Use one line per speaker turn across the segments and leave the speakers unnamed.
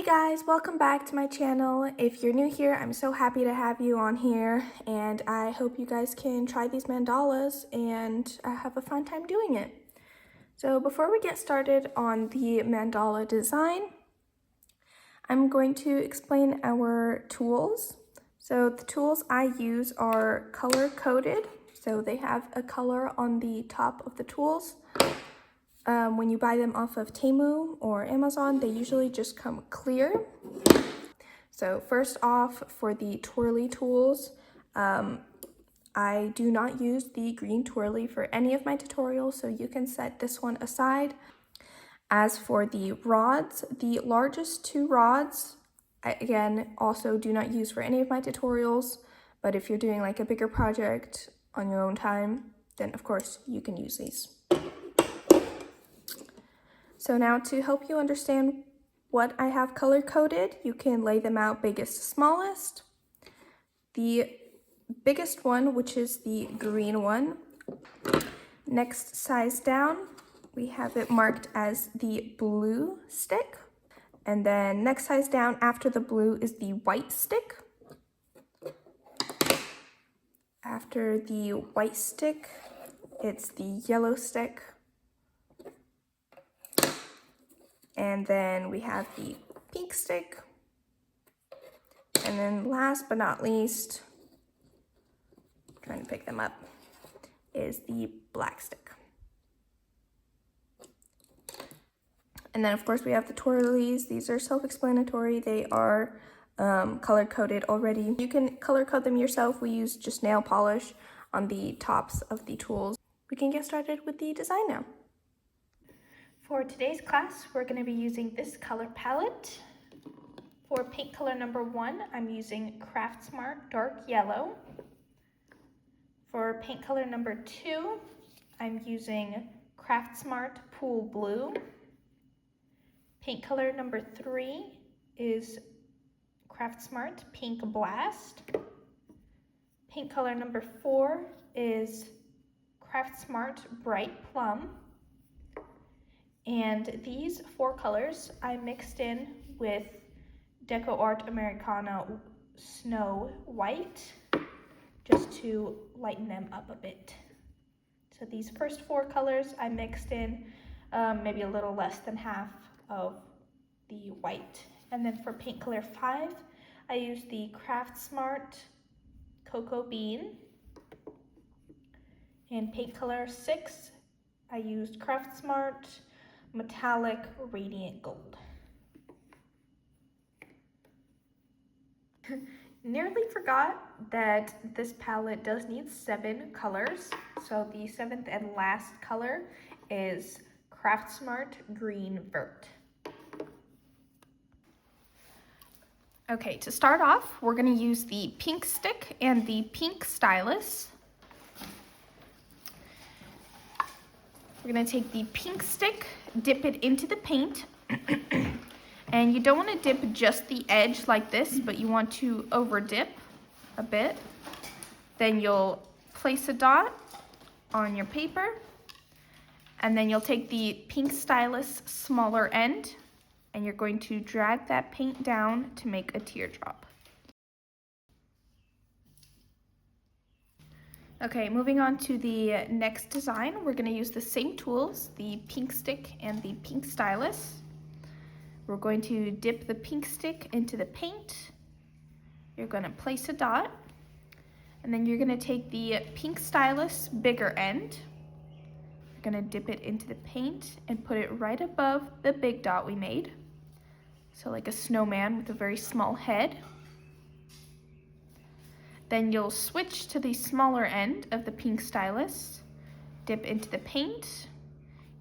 Hey guys, welcome back to my channel. If you're new here, I'm so happy to have you on here, and I hope you guys can try these mandalas and have a fun time doing it. So before we get started on the mandala design, I'm going to explain our tools. So the tools I use are color coded, so they have a color on the top of the tools. When you buy them off of Temu or Amazon, they usually just come clear. So first off, for the twirly tools, I do not use the green twirly for any of my tutorials, so you can set this one aside. As for the rods, the largest two rods, I, again, also do not use for any of my tutorials, but if you're doing like a bigger project on your own time, then of course you can use these. So now to help you understand what I have color coded, you can lay them out biggest to smallest. The biggest one, which is the green one, next size down, we have it marked as the blue stick. And then next size down after the blue is the white stick. After the white stick, it's the yellow stick. And then we have the pink stick. And then last but not least, trying to pick them up, is the black stick. And then of course we have the twirlies. These are self-explanatory. They are color coded already. You can color code them yourself. We use just nail polish on the tops of the tools. We can get started with the design now. For today's class, we're going to be using this color palette. For paint color number 1, I'm using Craft Smart Dark Yellow. For paint color number 2, I'm using Craft Smart Pool Blue. Paint color number 3 is Craft Smart Pink Blast. Paint color number 4 is Craft Smart Bright Plum. And these 4 colors I mixed in with Deco Art Americana Snow White just to lighten them up a bit. So these first 4 colors I mixed in maybe a little less than half of the white. And then for paint color 5, I used the Craft Smart Cocoa Bean. And paint color 6, I used Craft Smart Metallic Radiant Gold. Nearly forgot that this palette does need 7 colors. So the 7th and last color is Craft Smart Green Vert. Okay, to start off, we're going to use the pink stick and the pink stylus. We're going to take the pink stick, dip it into the paint, and you don't want to dip just the edge like this, but you want to over dip a bit. Then you'll place a dot on your paper, and then you'll take the pink stylus smaller end, and you're going to drag that paint down to make a teardrop. Okay, moving on to the next design, we're going to use the same tools, the pink stick and the pink stylus. We're going to dip the pink stick into the paint. You're going to place a dot, and then you're going to take the pink stylus bigger end. You're going to dip it into the paint and put it right above the big dot we made. So like a snowman with a very small head. Then you'll switch to the smaller end of the pink stylus, dip into the paint.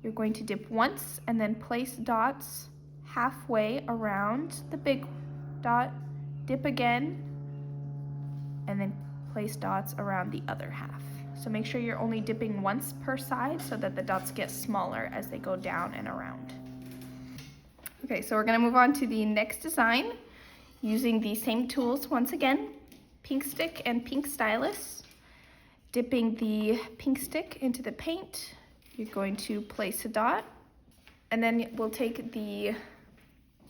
You're going to dip once and then place dots halfway around the big dot, dip again, and then place dots around the other half. So make sure you're only dipping once per side so that the dots get smaller as they go down and around. Okay, so we're going to move on to the next design using the same tools once again. Pink stick and pink stylus. Dipping the pink stick into the paint, you're going to place a dot, and then we'll take the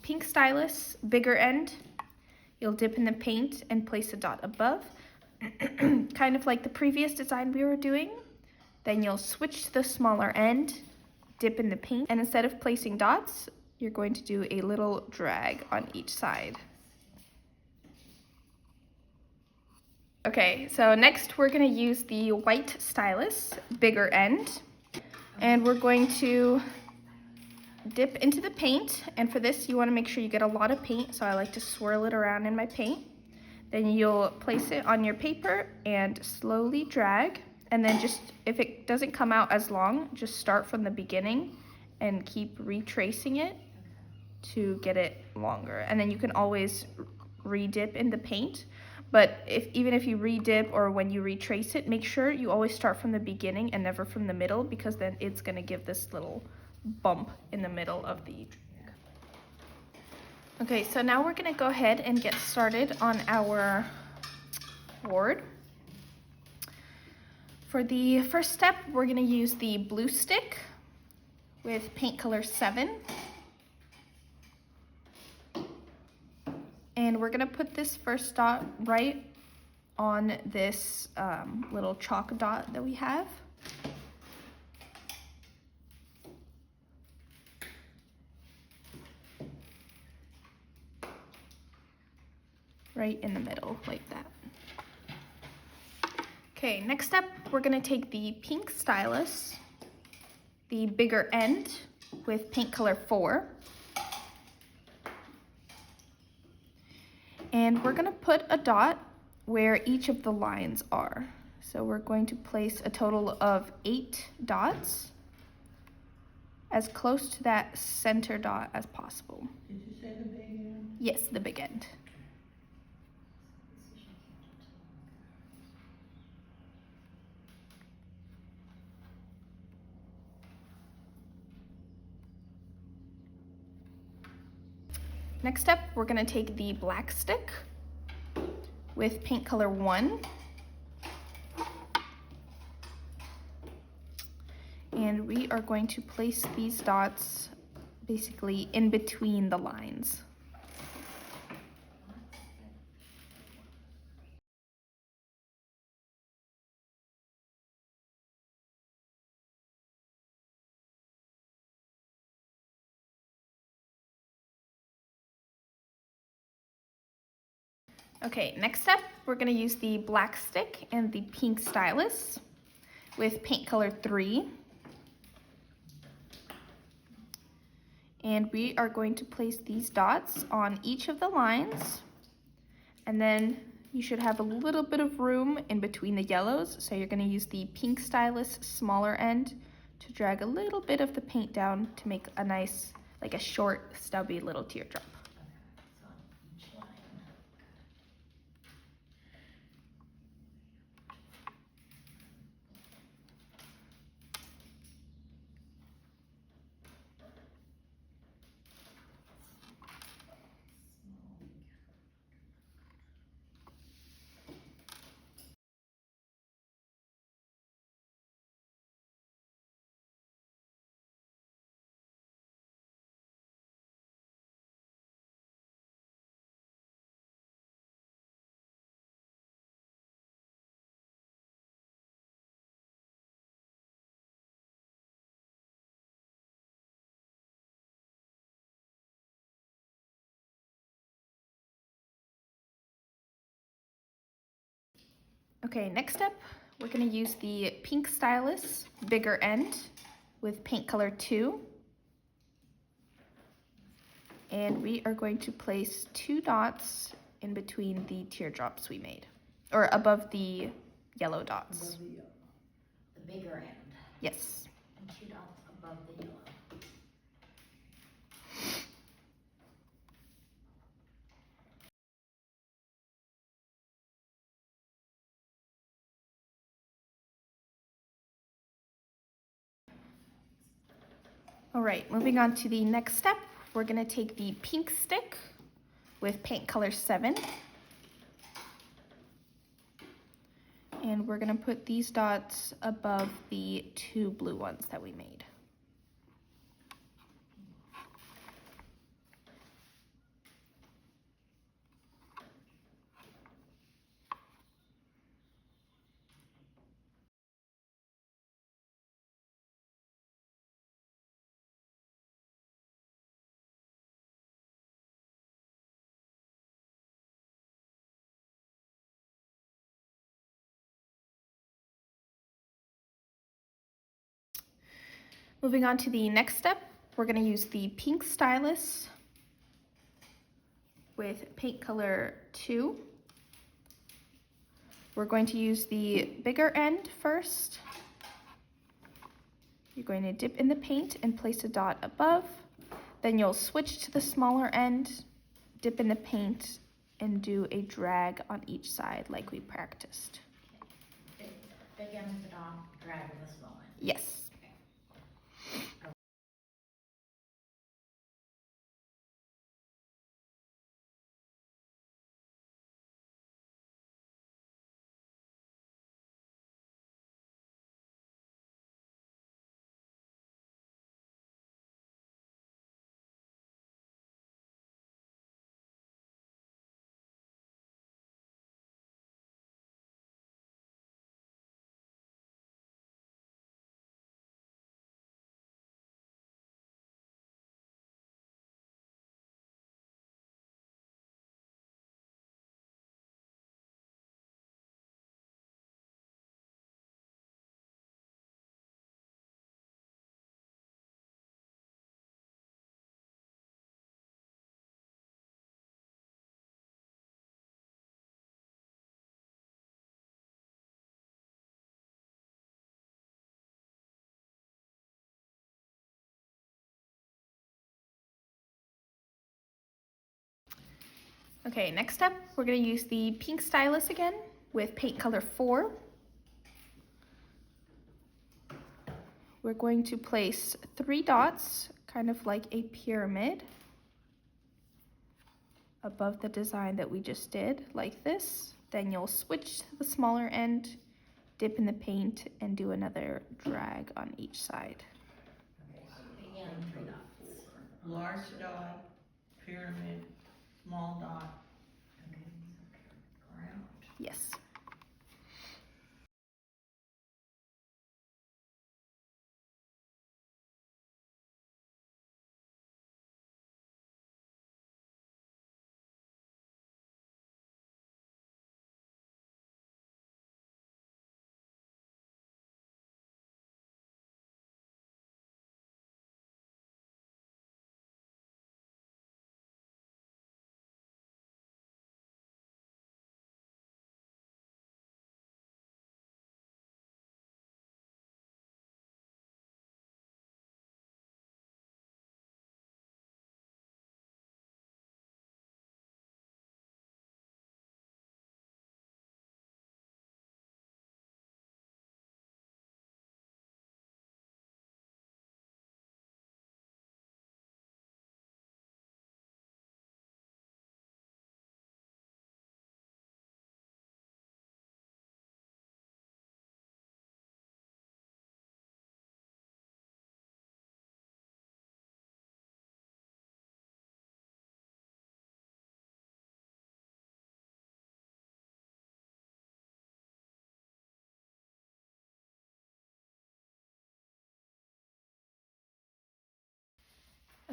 pink stylus, bigger end. You'll dip in the paint and place a dot above, kind of like the previous design we were doing. Then you'll switch to the smaller end, dip in the paint, and instead of placing dots, you're going to do a little drag on each side. Okay, so next we're going to use the white stylus, bigger end, and we're going to dip into the paint, and for this you want to make sure you get a lot of paint, so I like to swirl it around in my paint. Then you'll place it on your paper and slowly drag, and then just, if it doesn't come out as long, just start from the beginning and keep retracing it to get it longer. And then you can always re-dip in the paint, but even if you re-dip or when you retrace it, make sure you always start from the beginning and never from the middle, because then it's going to give this little bump in the middle of the drag. Okay, so now we're going to go ahead and get started on our board. For the first step, we're going to use the blue stick with paint color 7. And we're going to put this first dot right on this little chalk dot that we have. Right in the middle, like that. Okay, next up, we're going to take the pink stylus, the bigger end with paint color 4. And we're going to put a dot where each of the lines are. So we're going to place a total of 8 dots, as close to that center dot as possible.
Did you say the big end?
Yes, the big end. Next up, we're going to take the black stick with paint color 1. And we are going to place these dots basically in between the lines. Okay, next up, we're going to use the black stick and the pink stylus with paint color 3. And we are going to place these dots on each of the lines. And then you should have a little bit of room in between the yellows. So you're going to use the pink stylus smaller end to drag a little bit of the paint down to make a nice, like a short, stubby little teardrop. Okay, next up, we're going to use the pink stylus, bigger end, with paint color 2. And we are going to place 2 dots in between the teardrops we made, or above the yellow dots.
The bigger end.
Yes.
And 2 dots above the yellow.
All right, moving on to the next step, we're going to take the pink stick with paint color 7. And we're going to put these dots above the 2 blue ones that we made. Moving on to the next step, we're going to use the pink stylus with paint color 2. We're going to use the bigger end first. You're going to dip in the paint and place a dot above. Then you'll switch to the smaller end, dip in the paint, and do a drag on each side like we practiced.
Big end of the dot, drag on the small end.
Yes. Okay, next step, we're going to use the pink stylus again with paint color 4. We're going to place 3 dots, kind of like a pyramid, above the design that we just did, like this. Then you'll switch to the smaller end, dip in the paint, and do another drag on each side.
Okay, so big end, 3 dots.
Large dot, pyramid, small dot, ground.
Yes.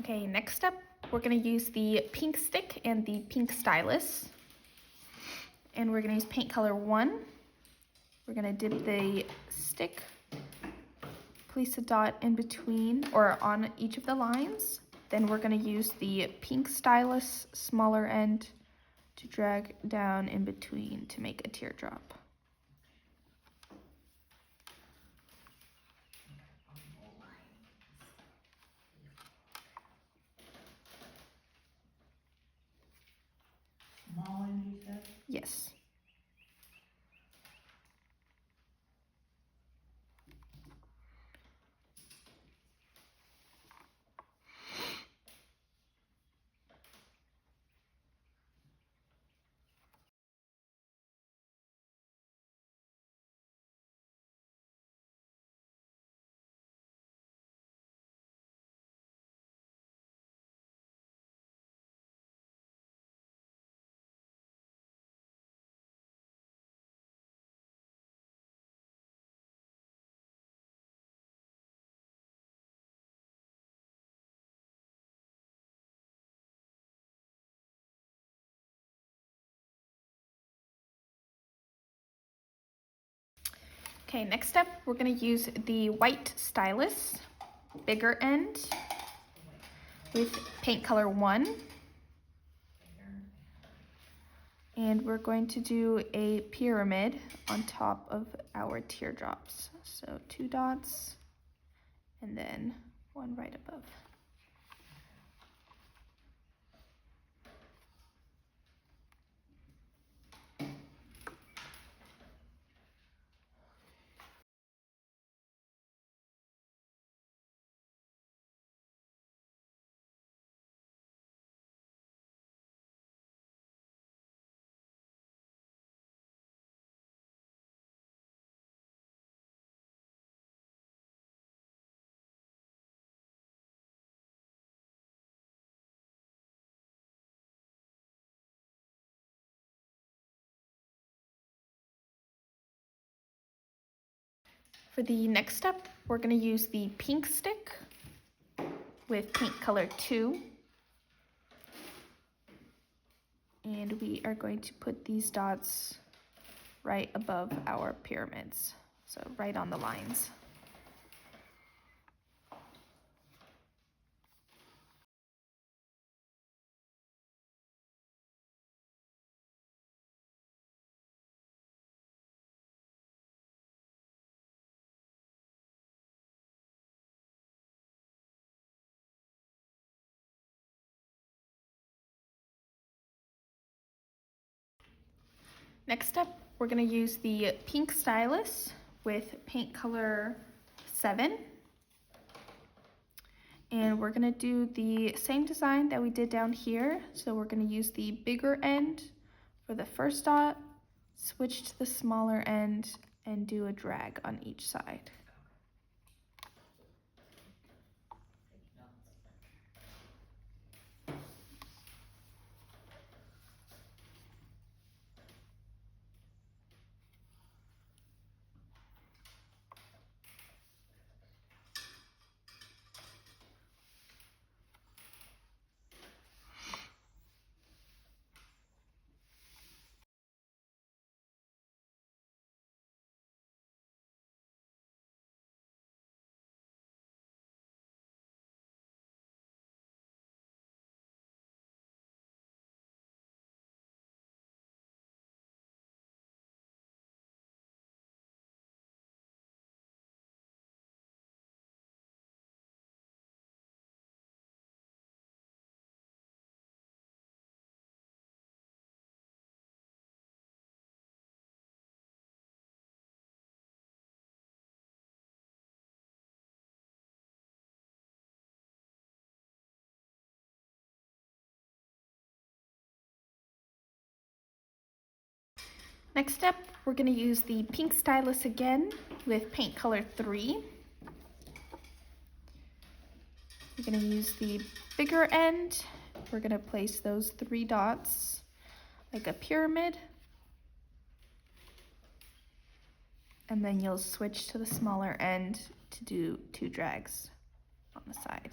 Okay, next up, we're going to use the pink stick and the pink stylus. And we're going to use paint color 1. We're going to dip the stick, place a dot in between or on each of the lines. Then we're going to use the pink stylus, smaller end, to drag down in between to make a teardrop.
Small end, you said?
Yes. Okay, next up, we're going to use the white stylus. bigger end with paint color 1. And we're going to do a pyramid on top of our teardrops. So 2 dots and then 1 right above. For the next step, we're going to use the pink stick with paint color 2. And we are going to put these dots right above our pyramids, so right on the lines. Next step, we're going to use the pink stylus with paint color 7. And we're going to do the same design that we did down here. So we're going to use the bigger end for the first dot, switch to the smaller end, and do a drag on each side. Next step, we're going to use the pink stylus again with paint color 3. We're going to use the bigger end. We're going to place those 3 dots like a pyramid. And then you'll switch to the smaller end to do 2 drags on the side.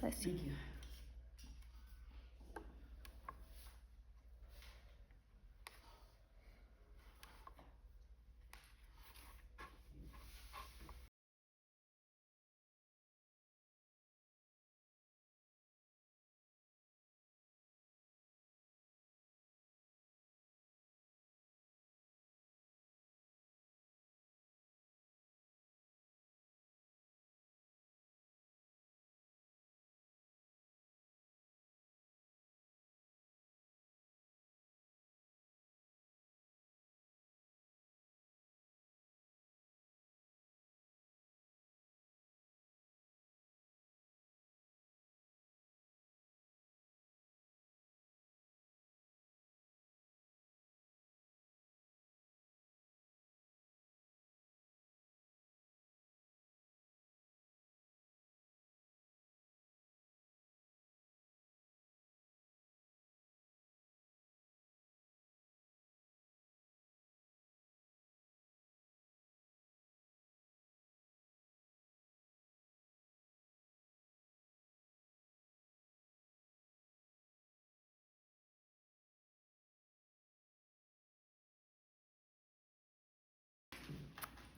Bless you.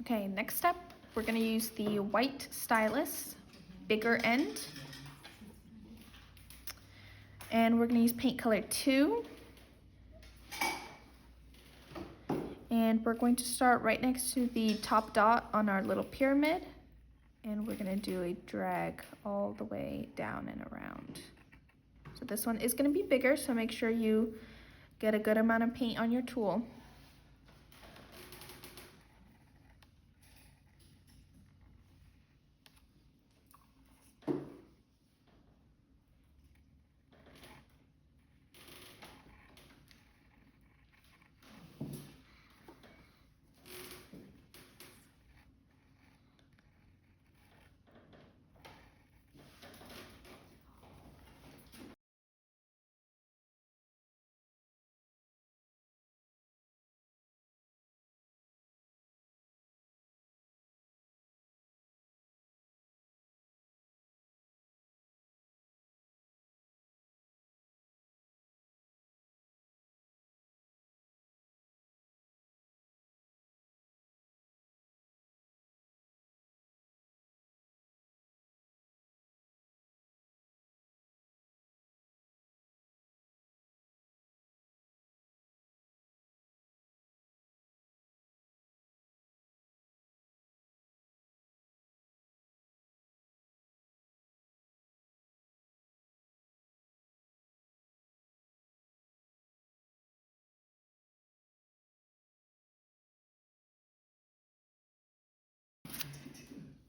Okay, next up, we're gonna use the white stylus, bigger end. And we're gonna use paint color 2. And we're going to start right next to the top dot on our little pyramid. And we're gonna do a drag all the way down and around. So this one is gonna be bigger, so make sure you get a good amount of paint on your tool.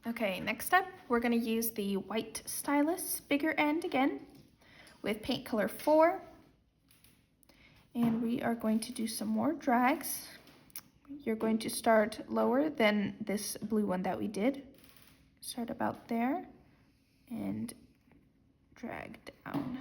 Okay, next up, we're gonna use the white stylus, bigger end again, with paint color 4. And we are going to do some more drags. You're going to start lower than this blue one that we did. Start about there and drag down.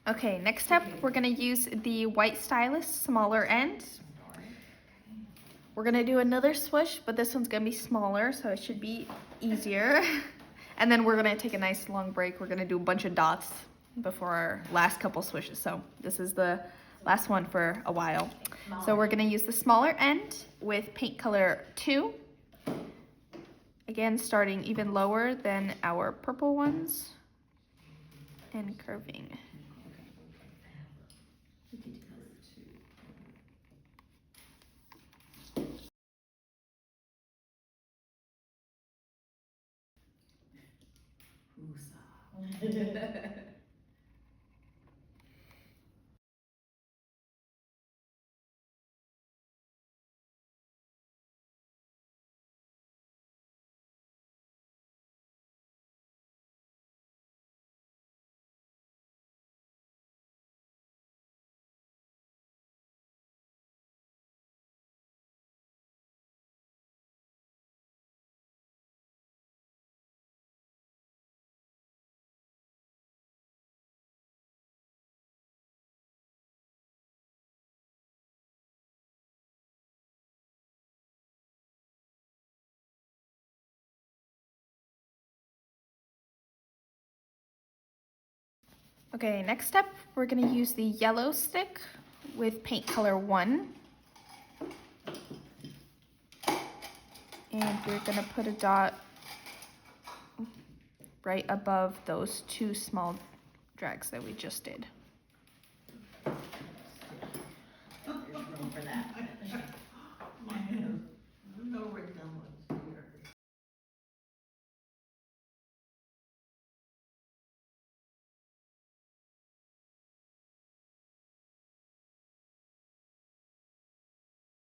Okay, next up, we're gonna use the white stylus, smaller end. We're gonna do another swoosh, but this one's gonna be smaller, so it should be easier. And then we're gonna take a nice long break. We're gonna do a bunch of dots before our last couple swishes. So this is the last one for a while. So we're gonna use the smaller end with paint color 2. Again, starting even lower than our purple ones and curving. Okay, next up, we're gonna use the yellow stick with paint color 1. And we're gonna put a dot right above those 2 small drags that we just did.
There's room for that.
Man, no resemblance here.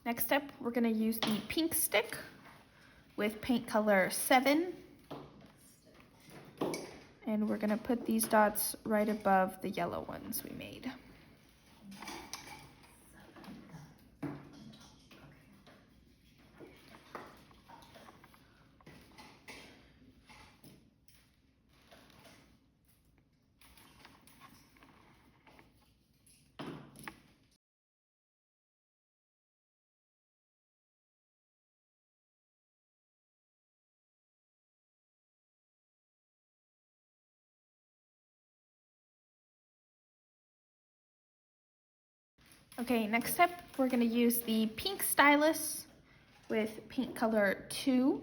Next up, we're going to use the pink stick with paint color 7. And we're going to put these dots right above the yellow ones we made. Okay, next up, we're going to use the pink stylus with paint color 2.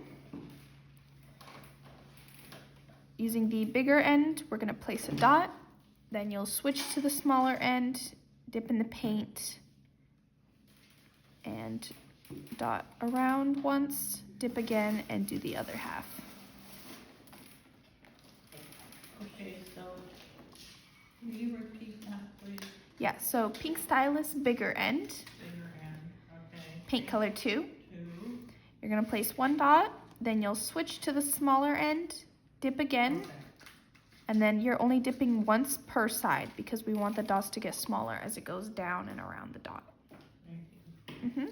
Using the bigger end, we're going to place a dot. Then you'll switch to the smaller end, dip in the paint, and dot around once, dip again, and do the other half.
Okay, so will you repeat that, please?
Yeah, so pink stylus, bigger end,
Bigger end, okay.
paint color 2.
2,
You're going to place one dot, then you'll switch to the smaller end, dip again,
okay.
and then you're only dipping once per side because we want the dots to get smaller as it goes down and around the dot.
Thank you.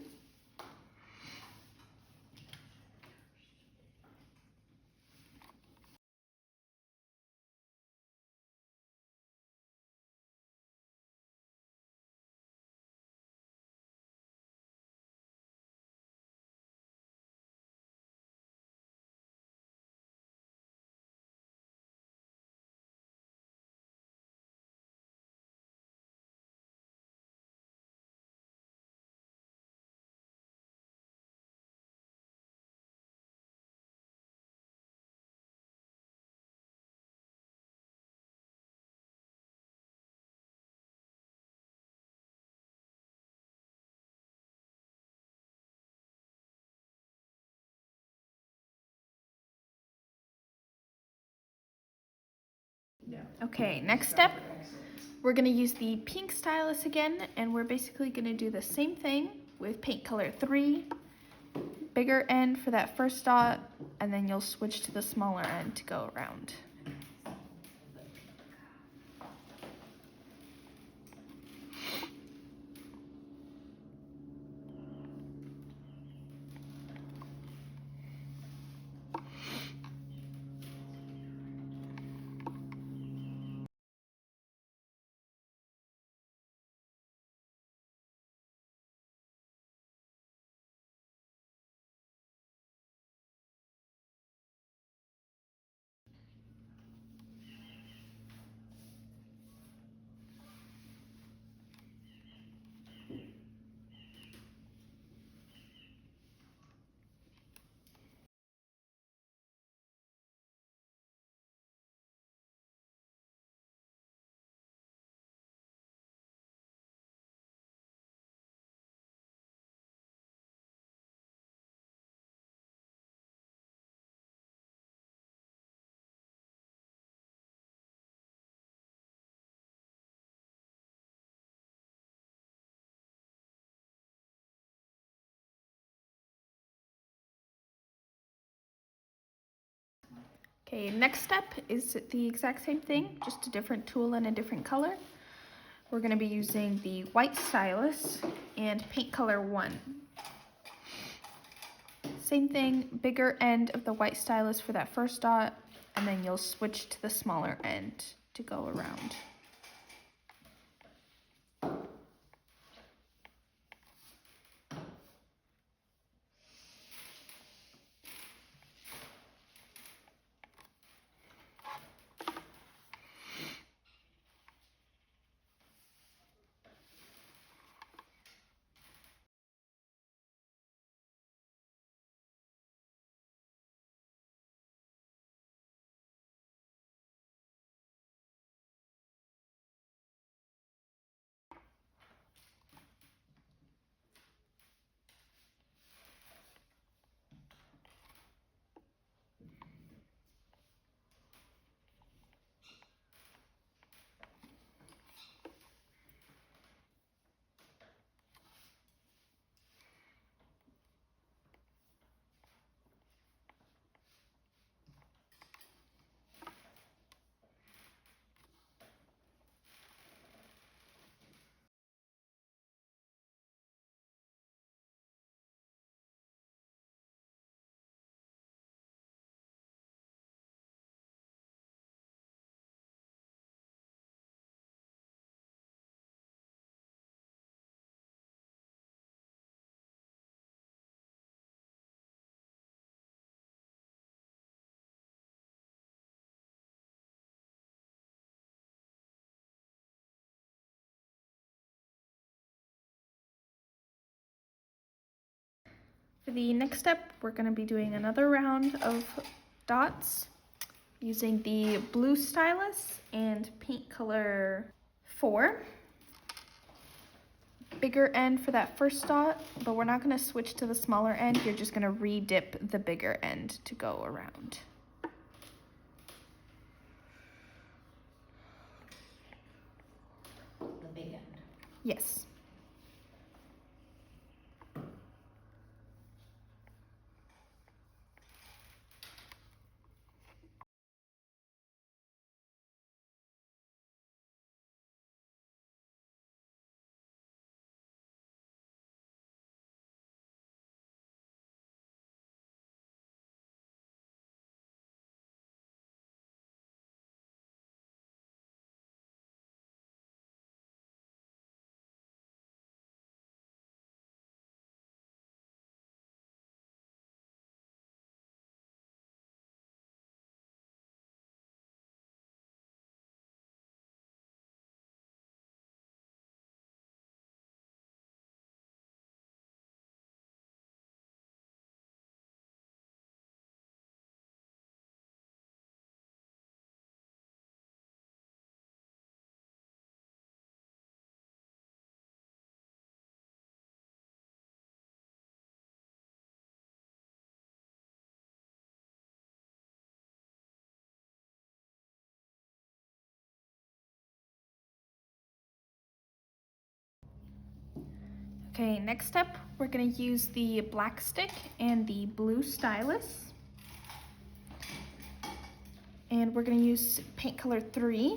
Yeah.
Okay, next step, we're going to use the pink stylus again, and we're basically going to do the same thing with paint color 3, bigger end for that first dot, and then you'll switch to the smaller end to go around. Okay, next step is the exact same thing, just a different tool and a different color. We're going to be using the white stylus and paint color 1. Same thing, bigger end of the white stylus for that first dot, and then you'll switch to the smaller end to go around. For the next step, we're going to be doing another round of dots using the blue stylus and paint color 4. Bigger end for that first dot, but we're not going to switch to the smaller end. You're just going to re-dip the bigger end to go around.
The big end.
Yes. Okay, next step, we're going to use the black stick and the blue stylus. And we're going to use paint color 3.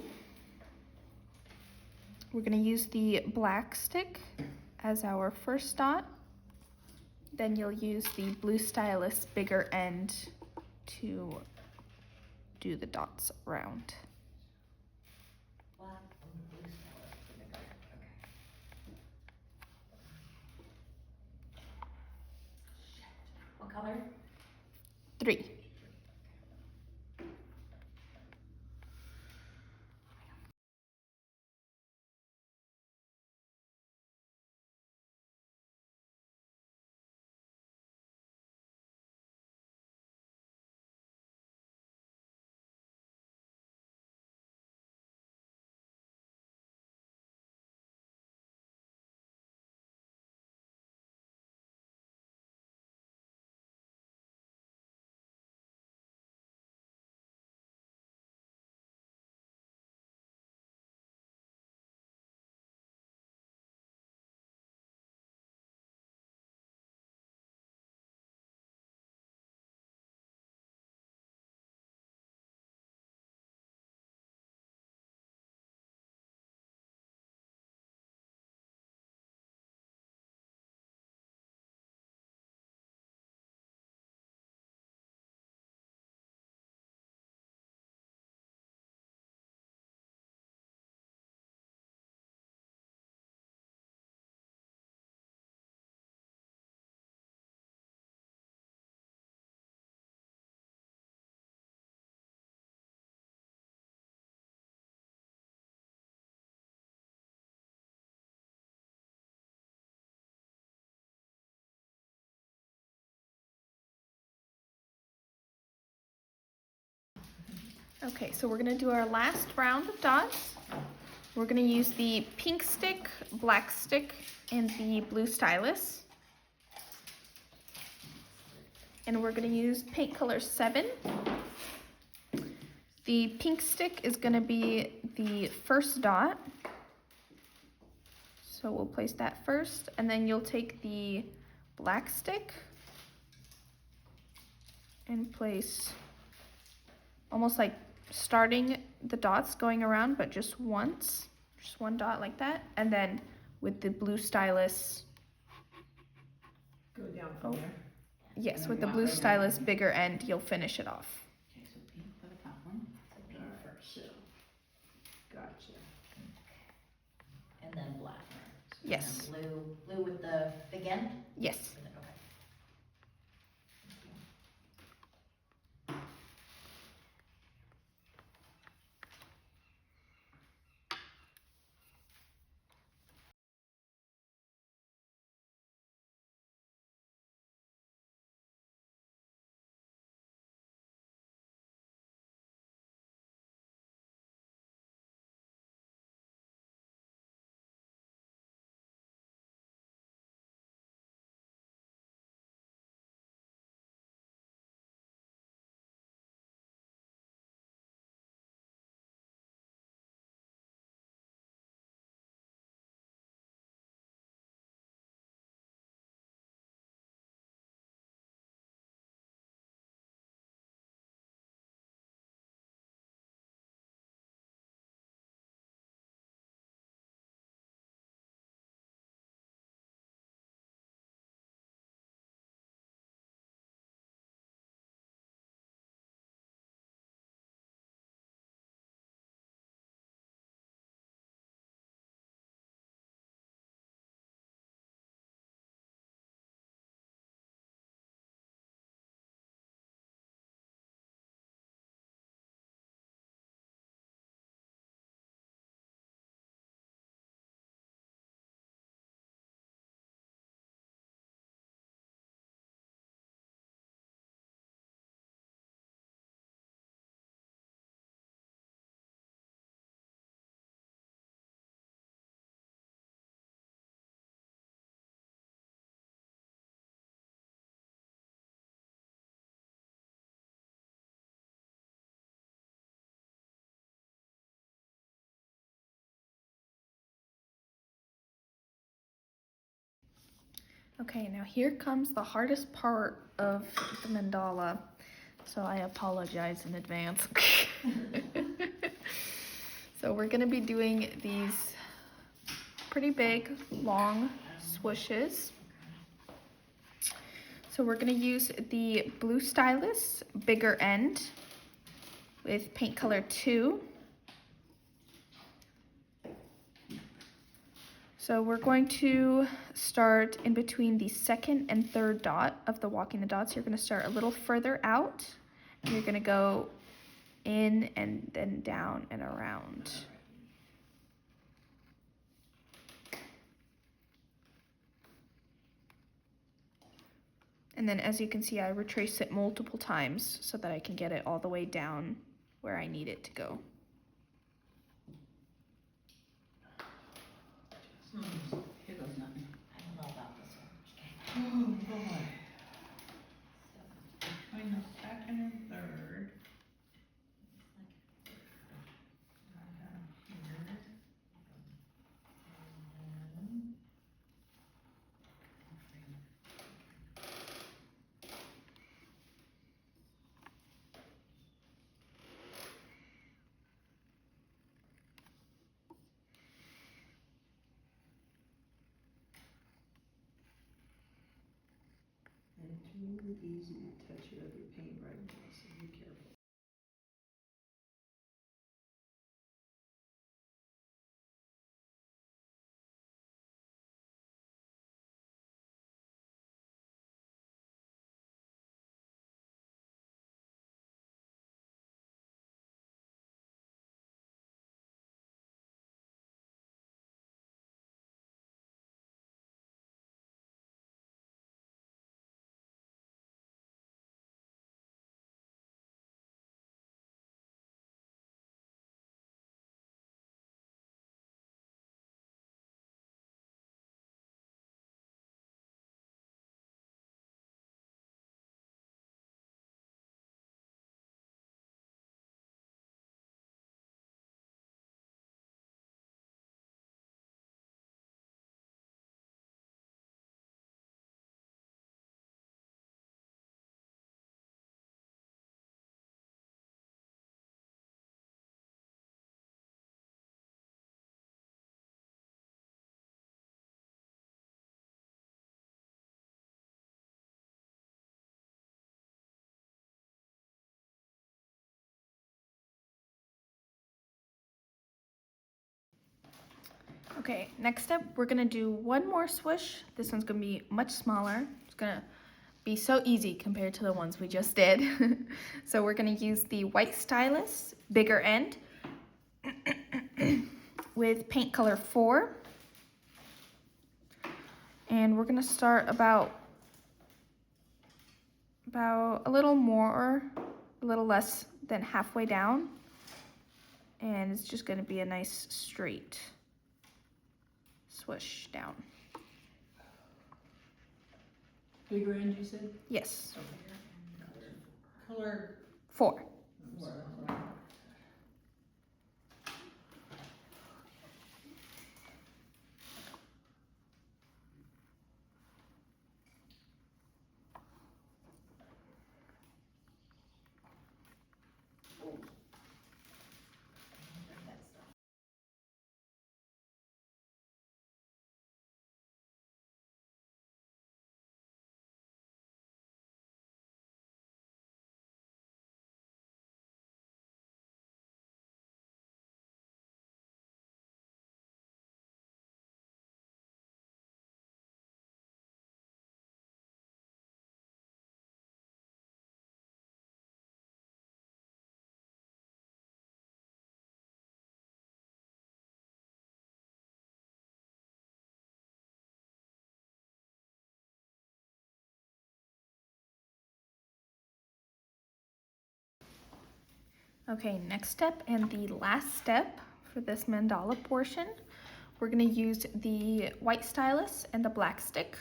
We're going to use the black stick as our first dot. Then you'll use the blue stylus bigger end to do the dots around.
Black and blue stylus. Okay. What color?
3. Okay, so we're going to do our last round of dots. We're going to use the pink stick, black stick, and the blue stylus. And we're going to use paint color 7. The pink stick is going to be the first dot. So we'll place that first, and then you'll take the black stick and place almost like starting the dots going around, but just once, just one dot like that. And then with the blue stylus,
Go down from there.
yes,
And
with
then
the blue
black.
stylus bigger end, you'll finish it off.
Okay, so pink for the top one.
So pink
Alright,
first,
so, gotcha.
and then black. So
Yes.
then blue with the big end?
Yes. Okay, now here comes the hardest part of the mandala, so I apologize in advance. So we're gonna be doing these pretty big, long swooshes. So we're gonna use the blue stylus, bigger end, with paint color 2. So we're going to start in between the second and third dot of the walking the dots. You're gonna start a little further out, and you're gonna go in and then down and around. And then as you can see, I retrace it multiple times so that I can get it all the way down where I need it to go.
Here goes nothing.
I don't know about this one.
Oh, boy. Between the second and third.
And it's really easy to touch it up your paint right now, so be careful.
Okay, next step, we're gonna do one more swoosh. This one's gonna be much smaller. It's gonna be so easy compared to the ones we just did. So we're gonna use the white stylus, bigger end, with paint color 4. And we're gonna start about a little more, a little less than halfway down. And it's just gonna be a nice straight swoosh down.
Bigger end, you said?
Yes,
Color
4.
4.
Okay, next step and the last step for this mandala portion, we're gonna use the white stylus and the black stick.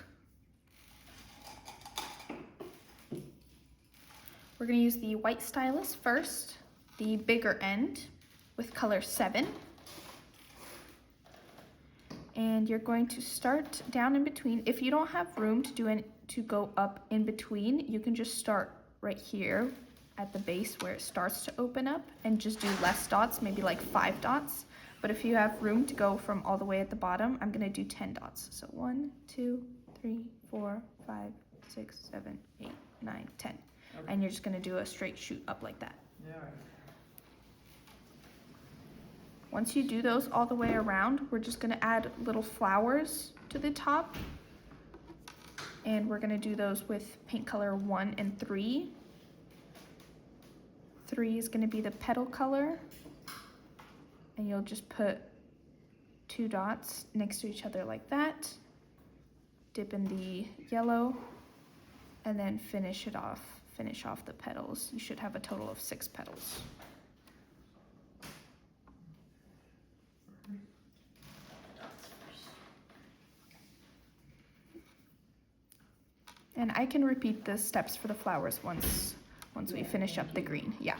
We're gonna use the white stylus first, the bigger end with color 7. And you're going to start down in between. If you don't have room to go up in between, you can just start right here at the base where it starts to open up and just do less dots, maybe like 5 dots. But if you have room to go from all the way at the bottom, I'm gonna do 10 dots. So 1, 2, 3, 4, 5, 6, 7, 8, 9, 10.
Okay.
And you're just gonna do a straight shoot up like that.
All right.
Once you do those all the way around, we're just gonna add little flowers to the top. And we're gonna do those with paint color 1 and 3. 3 is gonna be the petal color. And you'll just put 2 dots next to each other like that. Dip in the yellow, and then finish off the petals. You should have a total of 6 petals. And I can repeat the steps for the flowers once we finish up the green. Yeah.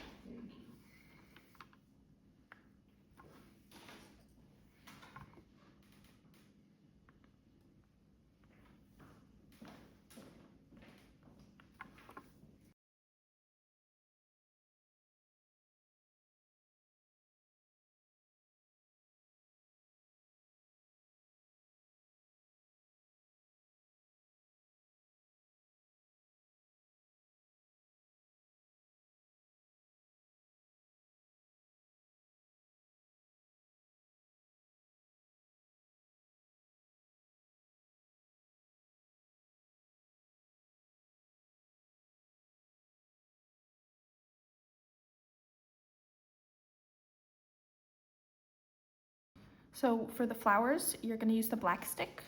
So for the flowers, you're gonna use the black stick.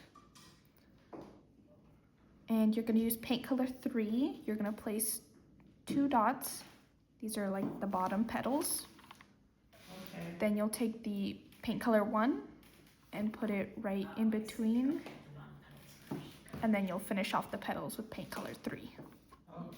And you're gonna use paint color 3. You're gonna place 2 dots. These are like the bottom petals.
Okay.
Then you'll take the paint color 1 and put it right in between. And then you'll finish off the petals with paint color 3.
Okay.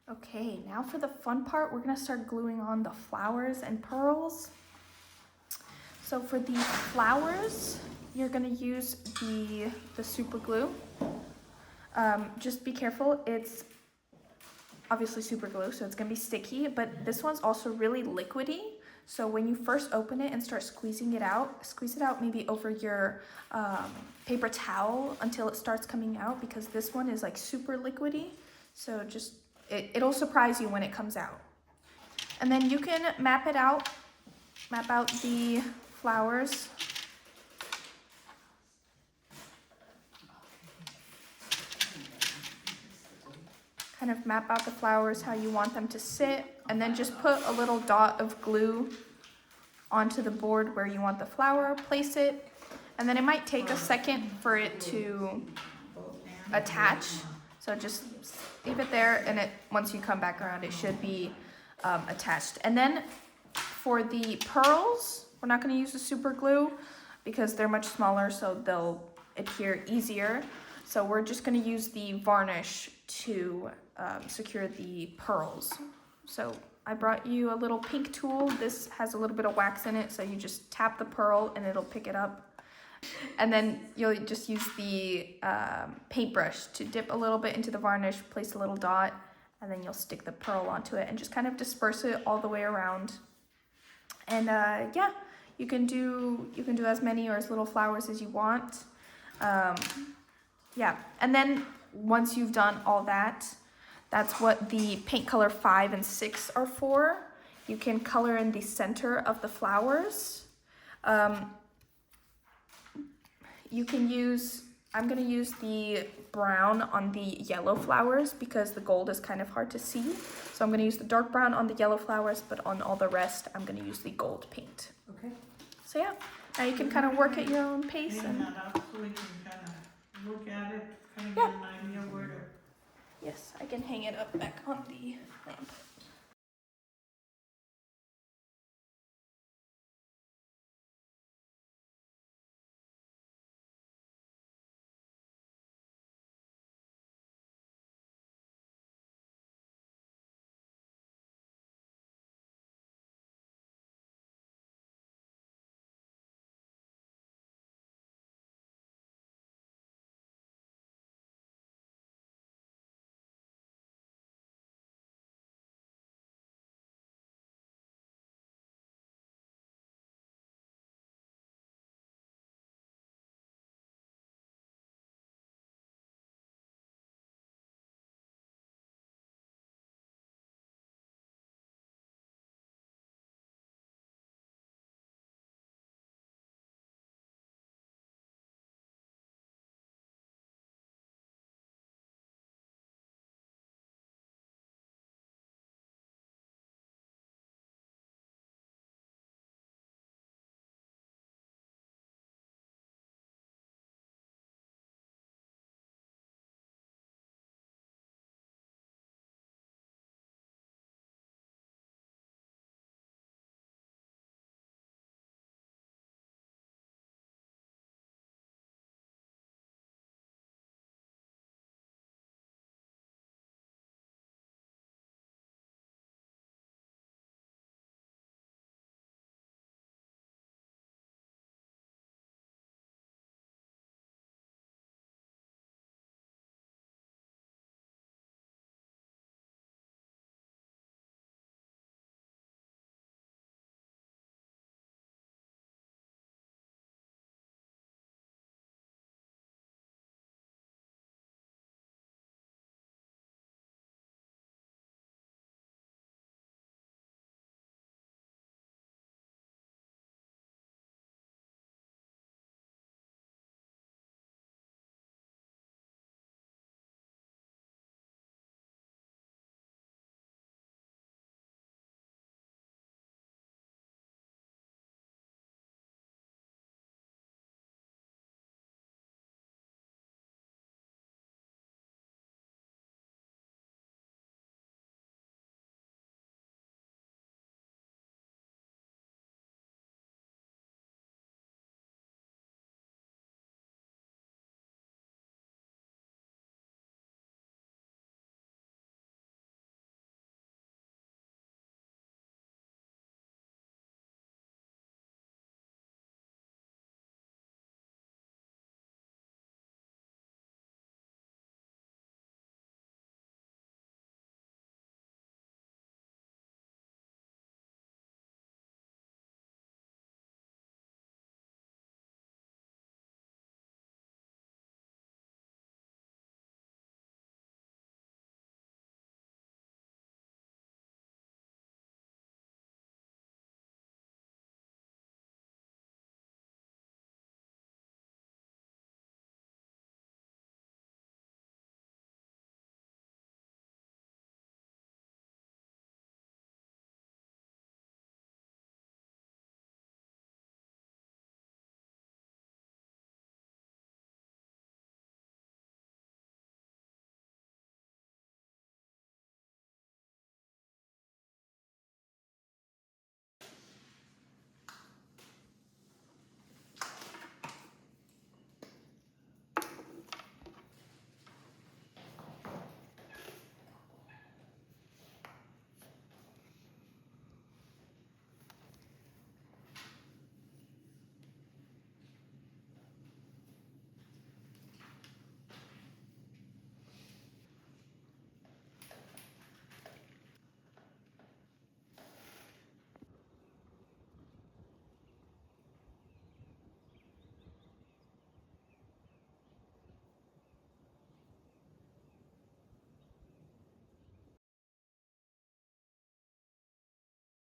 Okay, now for the fun part, we're gonna start gluing on the flowers and pearls. So for the flowers, you're gonna use the super glue. Just be careful, it's obviously super glue, so it's gonna be sticky, but this one's also really liquidy. So when you first open it and start squeeze it out maybe over your paper towel until it starts coming out, because this one is like super liquidy. So just, it'll surprise you when it comes out. And then you can map out the flowers. Kind of map out the flowers how you want them to sit, and then just put a little dot of glue onto the board where you want the flower, place it, and then it might take a second for it to attach. So just leave it there, and once you come back around, it should be attached. And then for the pearls, we're not going to use the super glue because they're much smaller, so they'll adhere easier. So we're just going to use the varnish to secure the pearls. So I brought you a little pink tool. This has a little bit of wax in it, so you just tap the pearl and it'll pick it up. And then you'll just use the paintbrush to dip a little bit into the varnish, place a little dot, and then you'll stick the pearl onto it and just kind of disperse it all the way around. And yeah, you can do as many or as little flowers as you want. Yeah, and then once you've done all that, that's what the paint color 5 and 6 are for. You can color in the center of the flowers. You can use, I'm gonna use the brown on the yellow flowers because the gold is kind of hard to see. So I'm gonna use the dark brown on the yellow flowers, but on all the rest, I'm gonna use the gold paint.
Okay.
So yeah, now you can kind of work at your own pace.
Hang
And
that up so we can kind of look at it, kind of get an idea where to.
yes, I can hang it up back on the lamp.